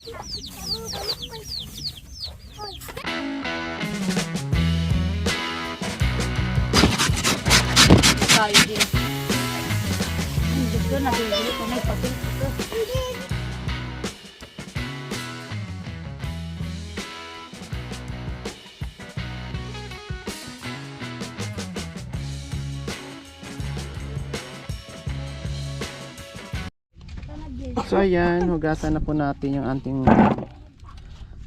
Tayo din. Dito na bibili ko may papel ko. So ayan, hugasan na po natin yung ating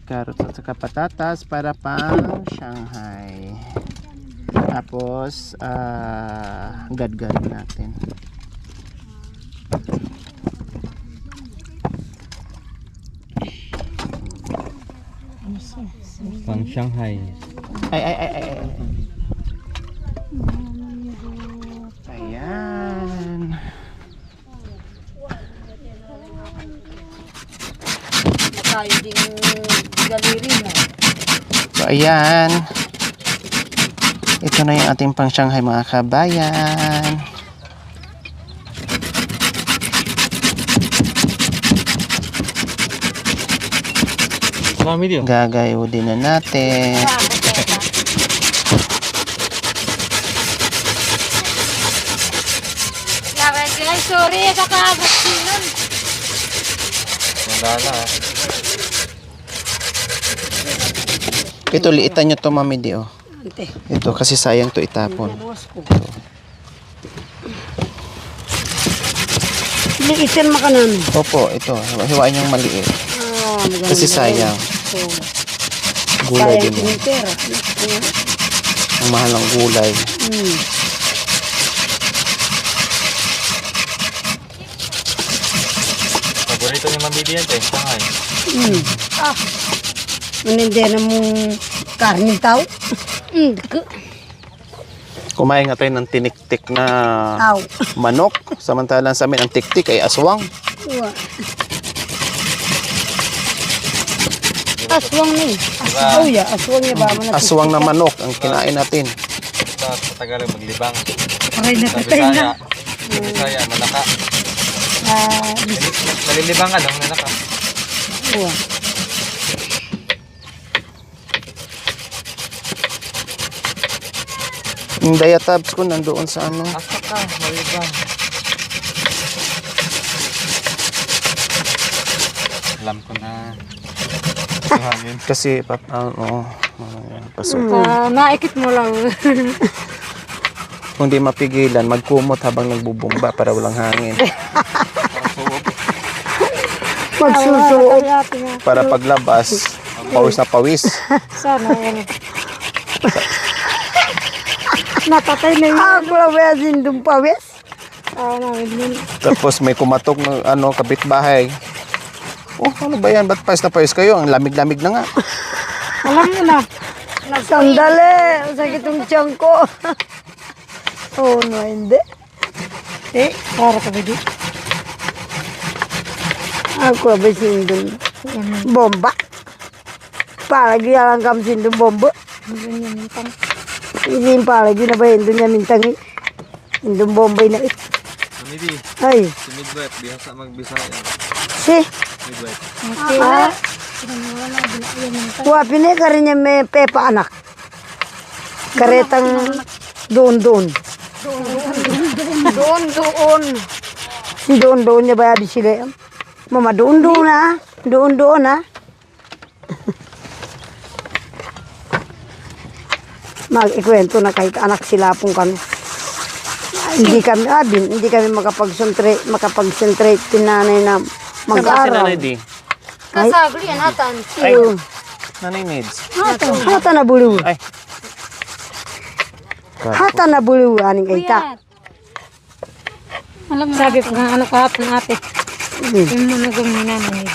carrots at saka patatas para pang Shanghai. Tapos gadgad natin. Pang Shanghai. Ay. Ayan. Tayo din galiri mo. So ayan. Ito na yung ating pang Shanghai mga kabayan. Marami din. Gagayudin na natin. Sorry, kakagat sinon. Wala na. Ito liitan nyo to mami di oh. Ante. Ito kasi sayang to itapon. Liitin makanan. Opo, ito. Hiwain yung maliit. Maganda. Kasi sayang. Gulay din mo. Ang mahal ng gulay. Paborito ni Mami Dian eh, Shanghai. Hindi na mong karning tao. Kumain nga tayo ng tiniktik na Aw. manok. Samantalang sa amin ang tiktik ay aswang. Aswang na eh. Oh yeah, aswang niya ba? Aswang na manok ang kinain natin. Sa Tagalog maglibang. Aray na Sa patay na. Bisaya. Sa Bisaya, malaka. Nalilibang ka lang, malaka. Yung diatabs ko nandoon sa ano. Asa ka, malibang. Alam ko na. Hangin. Kasi pasok. Naikit mo lang. Kung di mapigilan, magkumot habang nagbubumba para walang hangin. Magsusuot. Para paglabas, pawis na pawis. Sana yan. Napatay na yun. Ako lang ba yung dumpawis? Tapos may kumatok ng kapitbahay. Oh, ano ba yan? Ba't pawis na pawis kayo? Ang lamig-lamig na nga. Alam mo na. Sandali. Sakit yung tiyan ko. Oh, no, hindi. Para ka ba di? Ako ba sindun? Bomba. Para giyalang kam sindun bomba. Ini para ginabahin doon niya mintangi. Indong bombay na it. Mami Di, Ay. si Midwife, bihasa magbisaya. Si. Midwife. Wapi na ka rin niya may pepa anak. Karetang doon. Doon. Si doon niya ba di sila? Mama doon na. Doon na. Mag-ikwento na kahit anak sila pong kami. Hindi kami makapag-concentrate tinanay na mag-aral. Nanay di? Kasagli yan atan. Ay, nanay needs. Hata na bulu. Ay. Hata na bulu aning kaita. Sabi ko nga ano kahapon ate, yung mga guminanay.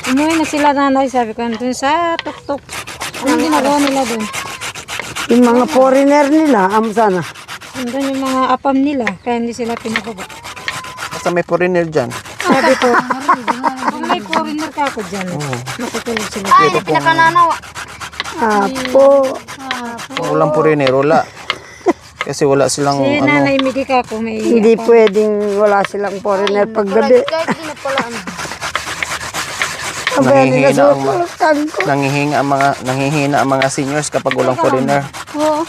Umuwi na sila nanay, sabi ko doon sa tuktok. Anong ginagawa nila doon? Yung mga foreigner nila, sana. Doon yung mga apam nila, kaya hindi sila pinababa. Basta may foreigner dyan. Sabi ko, kung may foreigner ka ako dyan, matutulog sila. Ay, pinakananawa. Apo. Kung walang foreigner, wala. Kasi wala silang Si nanay Miki ka ako, may Hindi pwedeng wala silang foreigner paggabi. Nangihina ang Tangko. nangihina ang mga seniors kapag walang foreigner. Oo.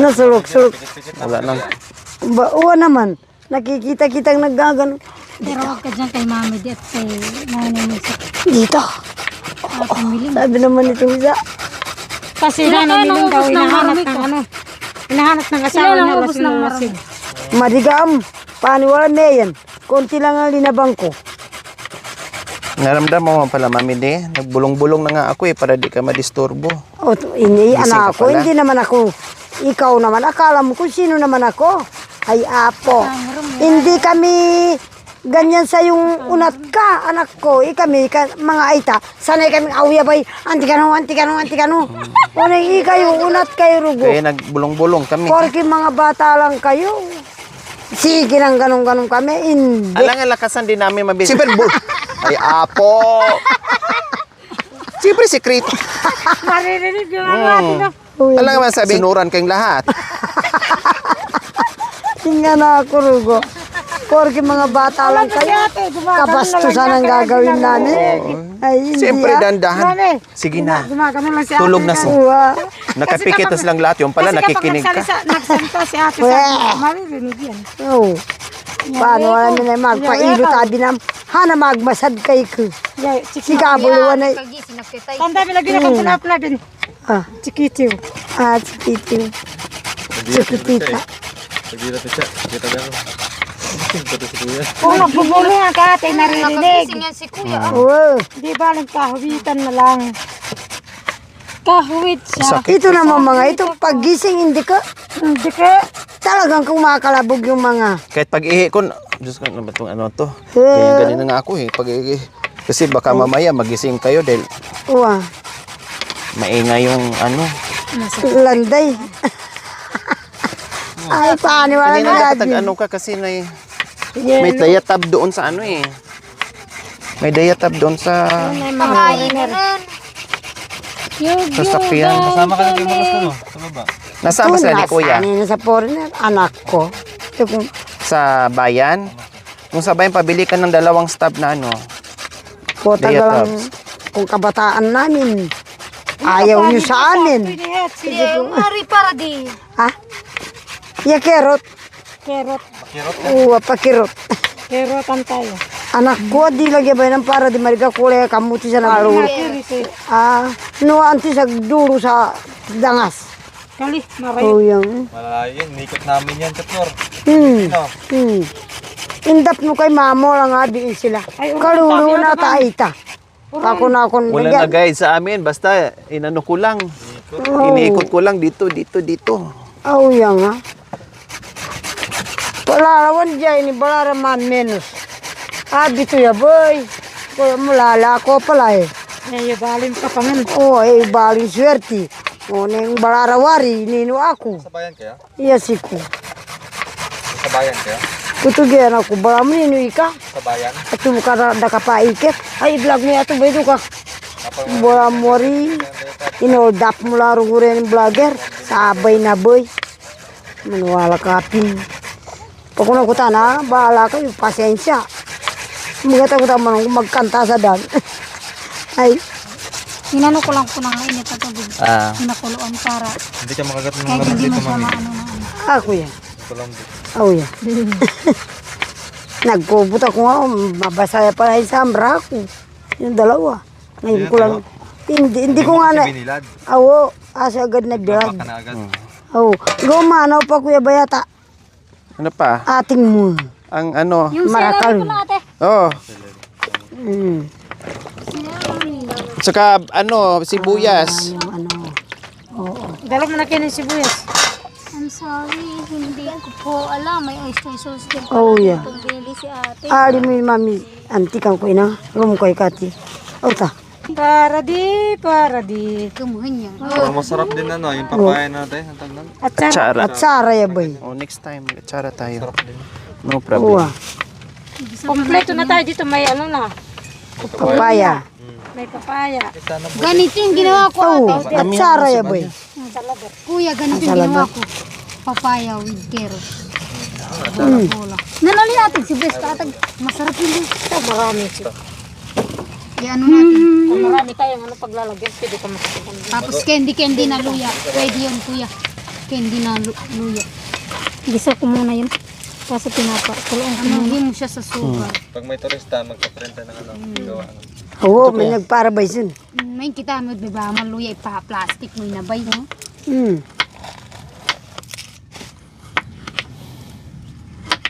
Nasulok-sulok. Wala nang Oo naman. Nakikita-kitang naggagano. Pero huwag ka dyan kay Mami Di at kay Nanay Nisa. Dito. Pamiling. Sabi naman itong isa. Kasi Nanay Miling daw, hinahanap ng asawa niya, lasing ng lasing. Madigam. Paniwala na yan. Konti lang ang linabang ko. naramdaman mo pala, Mami Di. Nagbulong-bulong na nga ako para di ka madisturbo. O, ini Gising anak ka ako. pala? Hindi naman ako. Ikaw naman. Akala mo kung sino naman ako. Ay, apo. Hindi kami ganyan sa yung unat ka, anak ko. Kami, mga aita. Sanay kami awya bay. Anti kano. Unay kayo, unat kayo rugo. Kaya nagbulong-bulong kami. Porque mga bata lang kayo. Sige lang ganun-ganun kami. Hindi. Alang lakasan din namin mabilis. Siyempre, ay, apo! Siyempre, sekreto. Maririnig yung mga Alam nga sabi, sinuran kayong lahat. Hinga na ako rugo. Porque mga bata lang kayo. Kabastusan ang gagawin namin. Ay, hindi. Siyempre, ah. dandahan. Sige na. gumagano lang si Tulog na si. Uwa. Nakapikitas lang lahat. Yung pala, nakikinig ka. Nagsalita si ate Weh. sa maririnig yan. Oo. Paano namin na magpailo tabi na hana magmasad kay ko. Si kabuluan ay Tanda bilagi na kang punapla din. ah Chikitiw. chikiting. Chikitita. Nagira pa siya. Kita na ako. Pati si Kuya. Kung nagbubulo nga ka ate naririnig. Oo. Di ba lang kahuwitan na lang. Kahuwit siya. Sakit. Ito naman mga ito paggising hindi ka Hindi ka. talagang kumakalabog yung mga. Kahit pag-ihi ko, Diyos ko, ano ba itong ano to? Eh. Ganyan na nga ako eh. Pag-ihi. Kasi baka mamaya magising kayo dahil Uwa. maingay yung ano. Landay. Ay paano wala Hindi na na dapat daddy. ano ka kasi may diatab doon sa ano eh. May diatab doon sa sasakyan. Kasama ka ng bukas na no? Sa baba. Nasama sila ni Kuya? Sa foreigner, anak ko. Ito kung Sa bayan? Kung sa bayan, pabili ka ng 2 stab na ano. kota lang kung kabataan namin. Ayaw nyo sa amin. Mari para di. Ha? Ya kerot. Kerot. Uwa pakirot. Kerotan tayo. Anak ko di lagi ba ng para di mariga kulay kamuti sa nalul. No anti sa duro sa dangas. Kali, maray. Oh yang. Malayo yun. Nikot namin yan, Chatlor. Hmm. Hmm. Indap mo kay mamo lang abi sila. Kalulo na taita. Ako na akong Wala na guide sa amin. Basta inano ko lang. Iniikot ko lang dito. Oh yang ha. Palarawan dyan ini balaraman menos. Abi to ya boy. Ko mulala ko pala eh. Ngayon, balim ka pa man. Oh, baling swerte. O, neng bararawari, nino ako. Sa bayan kaya? Iya siku. Sa bayan kaya? Kutugian ako, baram nino ika. Sa bayan? At tumukara da kapaiket. Ay, vlog niya ito, bedo ka. Baram mori. Inoldap mula rugurin ng vlogger. Sabay na boy. Manuwala kapin. Pag kuna ko na, bahala kayo, pasensya. Magata ko naman kung magkanta sa dan. Ay, Inano ko lang po ng init at tubig. Ah. Pinakuluan para Hindi ka makagat ng kahit laman hindi dito, mo siya mami. maano na. ako yan. Ito lang dito. Oh, yan. Nagpubot ako nga, mabasaya pala yung sambra ko. Yung dalawa. Ngayon ko lang, hindi ko nga na, Si binilad. awo, asa agad na bilad. Baka na agad. Oo, gumanaw pa kuya bayata, Ano pa? ating mo. Ang ano. Yung Marakal. celery ko na ate. Oh. Celery. Tsaka ano, sibuyas. Yung ano, Dalaw mo na kayo ng sibuyas. I'm sorry, hindi ko po alam. May oyster sauce din oh yeah. itong binili si ate. Ali mo yung mami, antikan ko ina, rum ko ikati. Ota, Para di. Kumuhin niya. Parang masarap din ano, yung papaya natin. Ang tandang. At sara. Tsara. at sara ya bay. Oh, next time, tsara tayo. Sarap din. No problem. Uwa, Kompleto na tayo dito. May ano na. papaya. May papaya. Ganito yung ginawa ko Oh, ate. at sara ya bay. Kuya, ganito yung ginawa ko. Papaya with carrots. Bola. Nanali natin si Bes. Katag masarap yun. Ito marami siya. Yan natin. Kung marami tayong ano paglalagyan, pwede ka makikita. Tapos candy na luya. Pwede yun, kuya. Candy na luya. Gisa ko muna yun. Kaso pinapa. Kuloan ko muna. Anuhin mo siya sa sugar. Pag may turista, magpaprenta ng ano, gawa ng Oo, may nagparabay sun. May kita mo, diba? Maluya, ipa-plastic mo inabay, no?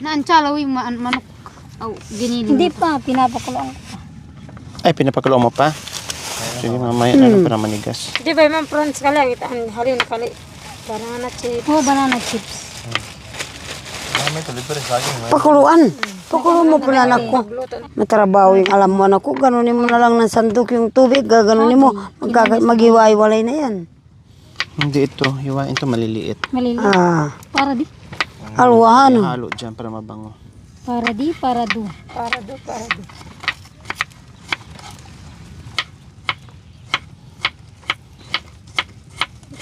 Naansalaw yung manok. Oh, ginili. Hindi pa, pinapakuloan ko. Ay, pinapakulo mo pa? Sige, mamaya ano para manigas. Di ba yung prawns ka lang, halin na kali. Banana chips. Oh, banana chips. may tuloy pa rin saging. Pakuluan. Pakuluan mo pala anak ko. Matrabaho yung alam mo anak ko. Ganunin mo na lang ng sandok yung tubig. Gaganunin mo. Mag-iwa-iwalay na yan. Hindi ito, hiwain ito maliliit. Maliliit. Ah, Para di. alwahan. Halo dyan para mabango. Para di, para do. Para do.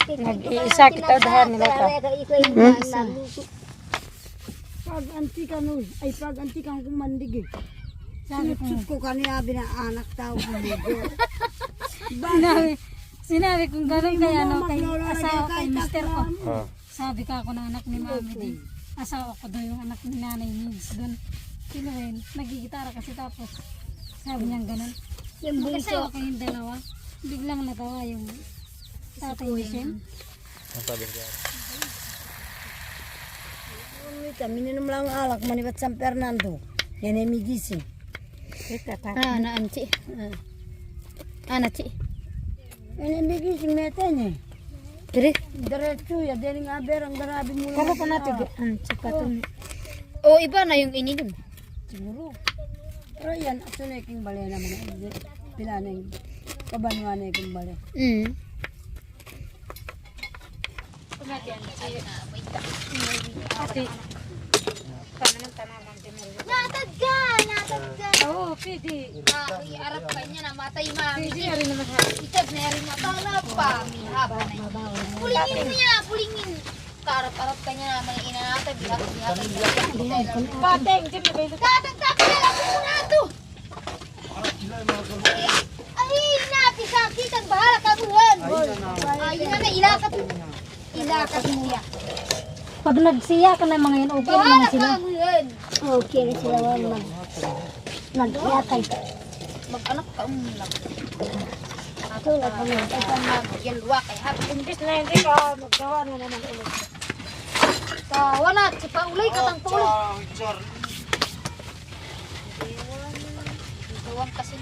Nag-iisa kita dahan nila ka. Pag-anti ka nun. Ay, pag-anti kang kumandig eh. Sinut ko kaniya binaanak tao kumandig. Sinabi kong gano'n kaya no, kay asawa kay mister ko. Sabi ka ako na anak ni mami din. Asawa ko daw yung anak ni nanay Nids doon. Sino ba yun? Nagigitara kasi tapos sabi niyang gano'n. Yung asawa ko yung dalawa. Biglang natawa yung tatay ni Shem. Kami ninom lang alak manibat San Fernando. Yan ay migising. Ah, naanci. Anaci. Yan ay migising metanya. Kiri. Diretso ya, dali nga berang garabi mo Kalau lang. pa natin, tsipatong. Oh, iba na yung ini dun. Siguro. Pero yan, ato na iking bali naman. Pila na yung kabanwa na iking bali. Ate, kami ng tanaman din. Natad ka! Oo, pwede. Iarap ka niya na matay mami. Pwede na rin naman ha. Itag na rin matala pa. Haba na yun. Pulingin niya, pulingin. Karap-arap ka niya naman yung inanatay. Bihatag. Pateng, dyan na kayo. Tatagtapin na lang muna ito. Ay, natin sakit. Ang bahala ka buwan. Ayun na, ilakat. Ilakat mo yan. Pag nagsiya ka na mga yun, okay Bahala naman sila. ka buwan. Okay na sila wala nag-iatay. Mag-anak ka lang. Ako lang kami. Ito ang nagyalwa kay Happy. Imbis na hindi ka maggawa na naman ulit. Tawa na, si Paulay katang Paulay. Iwan kasi.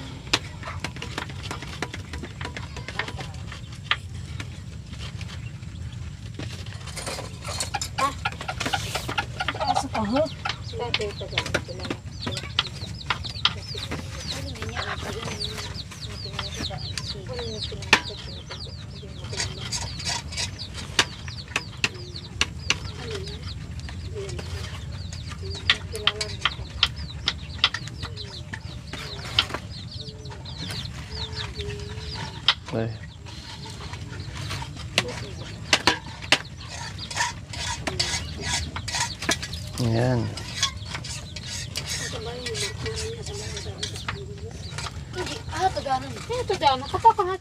Pasok ka ho. Ay. Yan. Taganan. Ito dyan, nakapakangat.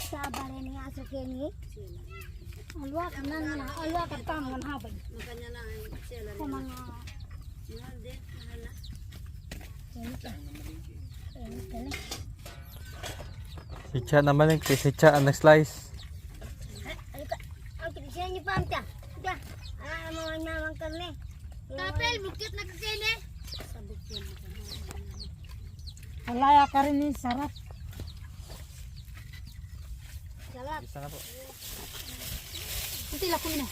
Sabar ini asuk ini. Alwa ka na nga, alwa ka tama nga habay. Sa mga... Si Cha naman yung si Cha ang nag-slice. Ang kisya niyo pa amta. Da. Mau nyamang karne. Tapel bukit na kakene. Alaya ka rin eh, sarap. Sarap. Isa na po. Ito lako na.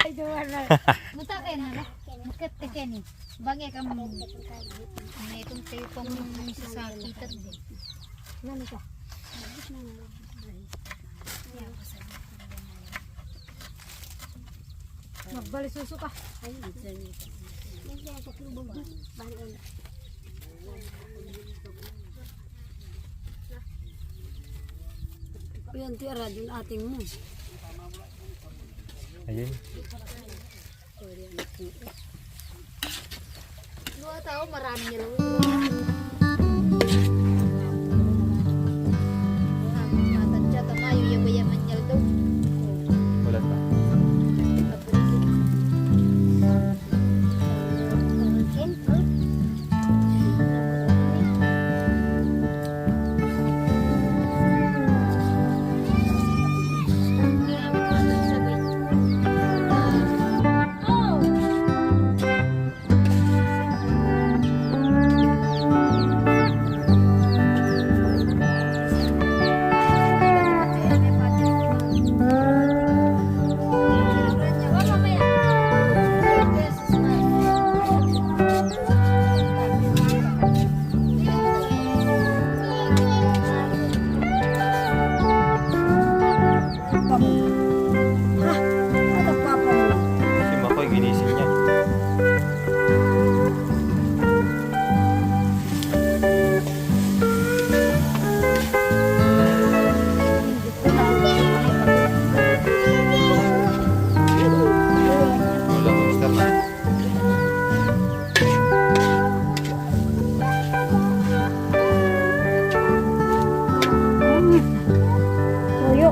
Ay, doon na. Muta kayo na na. Bukit na kene. Bagay ka mo. Ano itong tipong sasakitan din. Nani ka? Magbali suso ka. Yan tira din ating mo. Ayun. Dua tahu marami niya lang. Matadya tamayo yabayaman niya daw. Wala pa. Ano papa mo? Si Makoy ginising niya. Wala mo start na. Tuyo.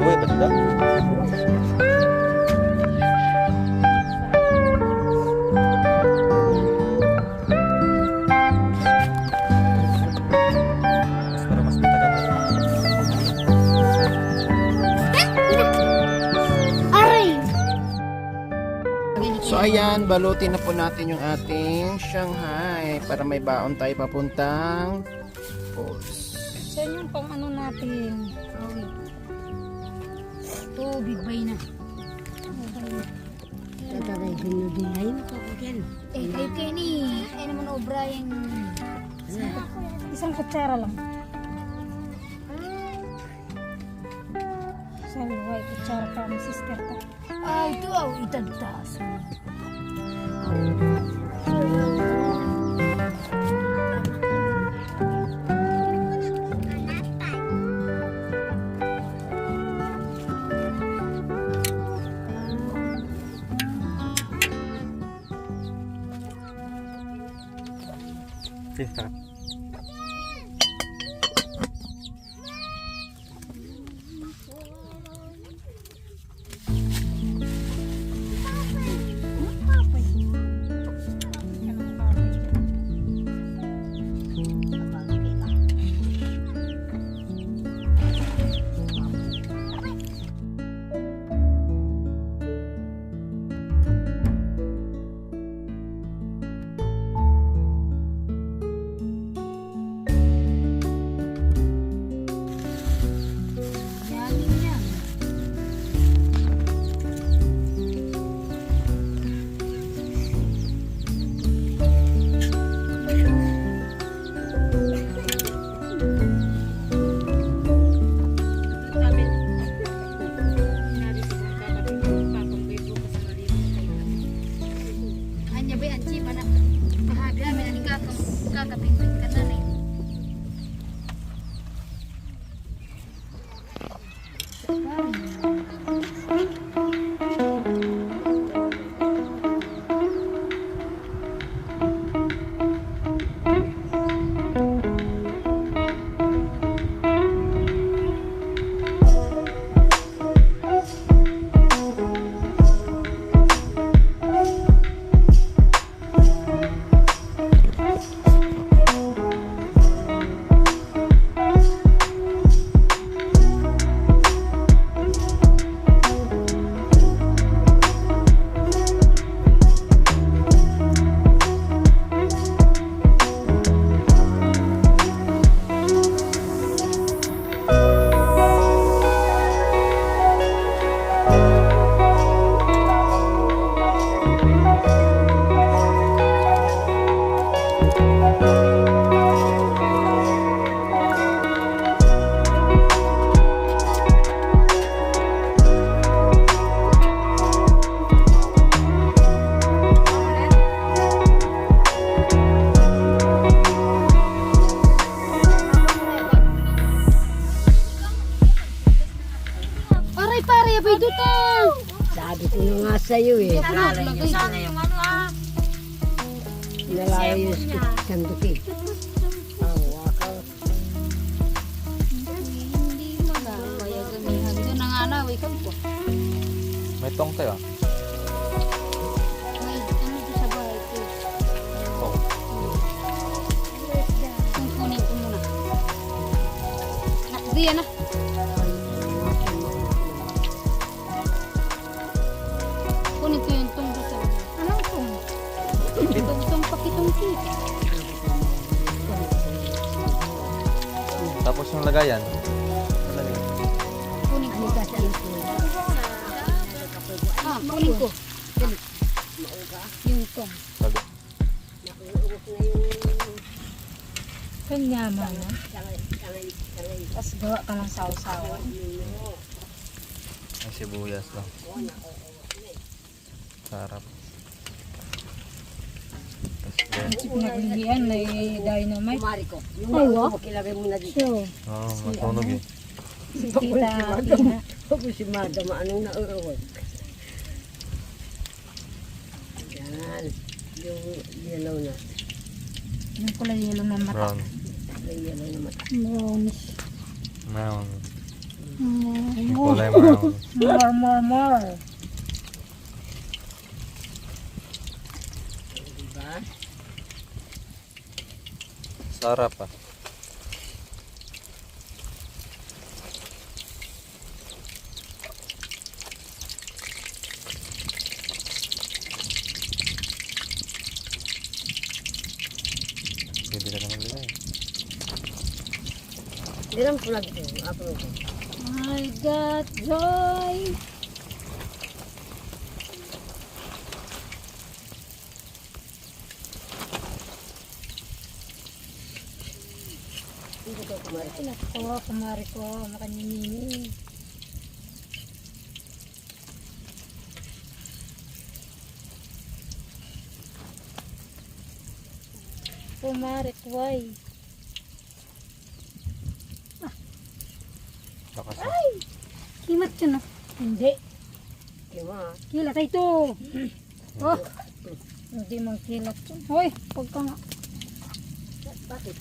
Uy, ba sila? Para mas matagal. So ayan, balutin na po natin yung ating Shanghai para may baon tayo papuntang falls. Yan yung pang ano natin. Ito, big bay na. Tatagay dinudinay mo ka ko yan. Kayo kayo ni. Ay naman obra yung... Isang kutsara lang. Sa luway, kutsara pa ang sister ta. Ay, ito ang itagtas. Sige, tara. Kanya ba yan, Chiba na. Kahabi namin, aling kakapingpin ka na rin. Aray pare, abay duta. Sabi ko na nga sa'yo eh. Sana yung ano ah. Nalayos ko sanduki. Hindi mo na. Kaya gamihan. Ito na nga na, wake up po. May tong tayo. May ano doon sa bahay ko. Oh. Kunin ko muna. Nakdiyan na. Kunin ko yung tong doon sa bahay. Anong tong? Tong pakitong kit. Tapos yung lagayan. Kunin ko. Ah, kunin ko. Dali. Yung tong. Sabi. Kanya man. Tapos gawa ka ng sausawan. May sibuyas lang. Sarap. Tapos Pinagligian na dynamite. Kumari ko. Yung Ay, mga wa? makilagay mo na dito. So, matunog eh. si Tina. Ako si Madam, anong naurawag? Yan. Yung yellow na. Yung kulay yellow ng mata. Brown. Yung yellow na mata. Brownish. Brown. More, Yung kulay brown. more. Diba? Sarap ah. Pwede ka naman lagay. Hindi lang po nagpo. Ako nagpo. I got joy. Hindi ko kumari. Nako, kumari ko, makanimini. Kumari ko ay. Lakas Kimat yun ah. Hindi. Diba? Kilat ay ito. Oh. Hindi mang kilat yun. Hoy, huwag ka nga. Bakit?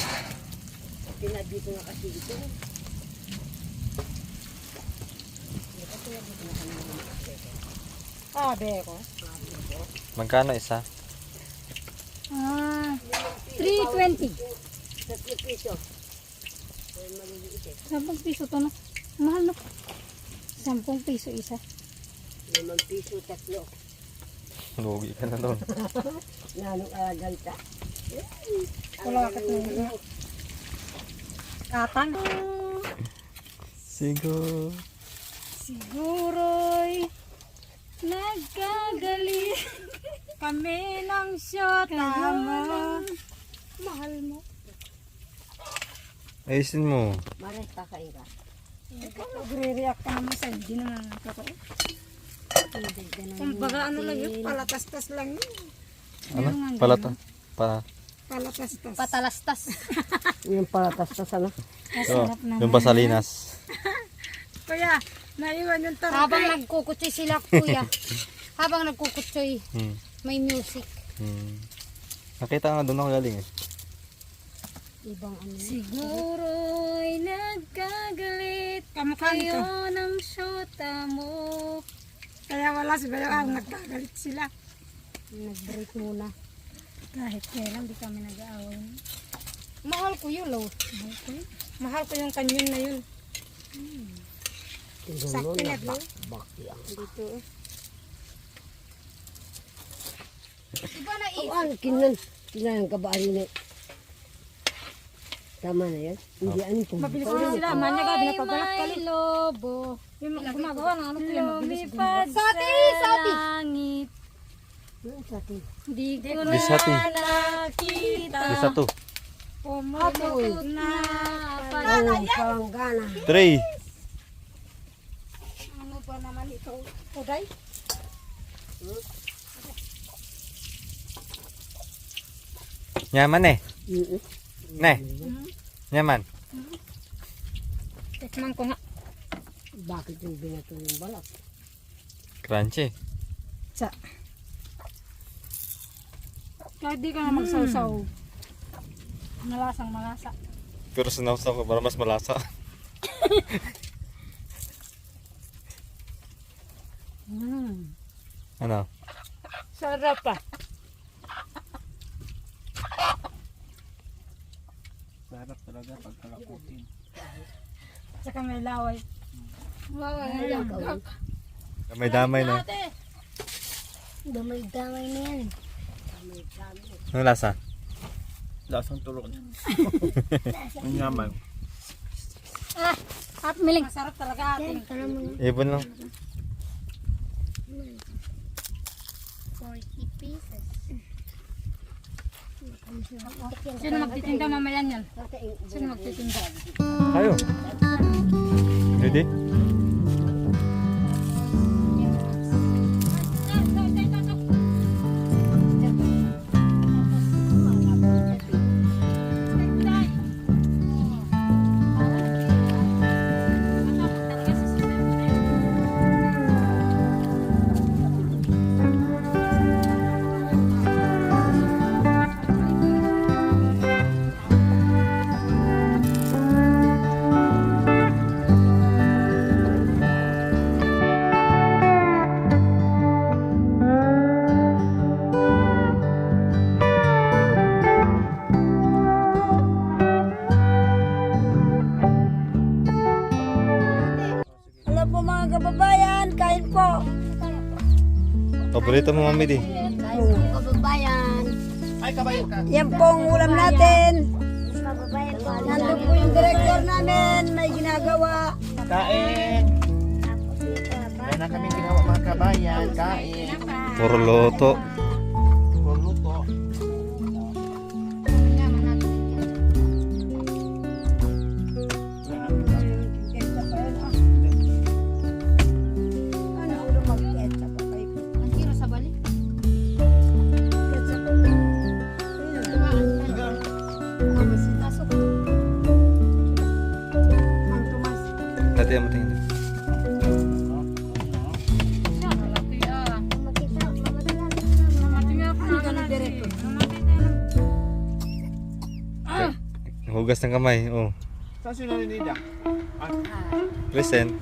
Pinadito nga kasi ito. Sabi ko. Magkano isa? 320. 30 piso. 10 piso to na. Mahal no. 10 piso isa. 5 piso tatlo. Lugi ka na doon. Nanong agalta. Wala ka na. Katang. Sigo. Siguro'y nagkagali kami ng syota mo. Mahal mo. Ayusin mo. Maray kakain ka. Nagre-react ka naman sa hindi naman totoo. Kumbaga ano lang yun, palatastas lang yun. Ano? Palata. Palatastas. Patalastas. Yung palatastas ano. Oh, yung pasalinas. Kuya, naiwan yung tarong. Habang nagkukutsoy sila, kuya. Habang nagkukutsoy, Hmm. may music. Hmm. Nakita nga doon ako galing eh. Ibang ano. Siguro'y nagkagalit kayo ng syota mo. Kaya wala si Bayo ang nagkagalit sila. Nag-break muna. Kahit kailan di kami nag-aaway. Mahal ko yun, lo. Mahal ko yung kanyon na yun. Sakto na ba? Dito. Iba na Oh, ano, kinan ka ba rin eh? Tama na yan? Hindi ano ito. Mabilis na sila. Manya gabi na pabalak kali. lobo. Yung gumagawa ng ano sila mabilis. Sati! Sati! Langit. Di ko na Bisati. nakita. Isa to. Pumutok na Palanggana. 3. ano ba naman ito? Uday? Nyaman eh. Ne. Nyaman. Tikman ko nga. Bakit yung binato yung balat? Crunchy. Sa. Kahit di ka na magsawsaw. Malasang malasa. Pero sinawsaw ko para mas malasa. Ano? Sarap pa. Sarap talaga pag kalakutin. Saka may laway. Damay-damay na. Damay-damay na yan. Anong lasa? Lasang tulog. Ang yaman. At miling. Masarap talaga ating. Ibon lang. 40 pieces. Sino magtitinda mamaya niyan? Sino magtitinda? Tayo. Ready? Hello po mga kababayan, kain po. Paborito mo mami di. Kababayan. Ay, kabayo ka. Yan po ang ulam natin. Kababayan ko. Nandun po yung director namin, may ginagawa. Kain! Kaya na kami ginawa mga kabayan. Kain. Puro loto. Puro luto. Ano ulo mag-ketchup pa kayo? Ang hiro sa balik. Ketchup pa. Mang Tomas. Dati ang matingin. Ano ka ng director? Hugas ng kamay. Oh. Saan sila ninida? Present.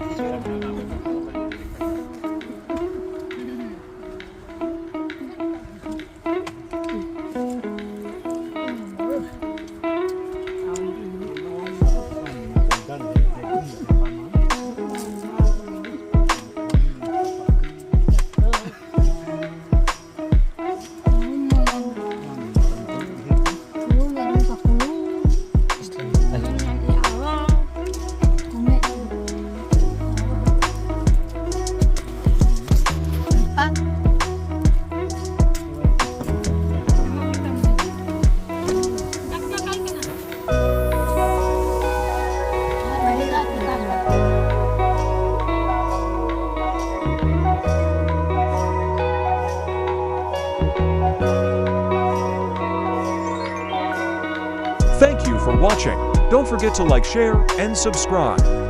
watching. Don't forget to like, share, and subscribe.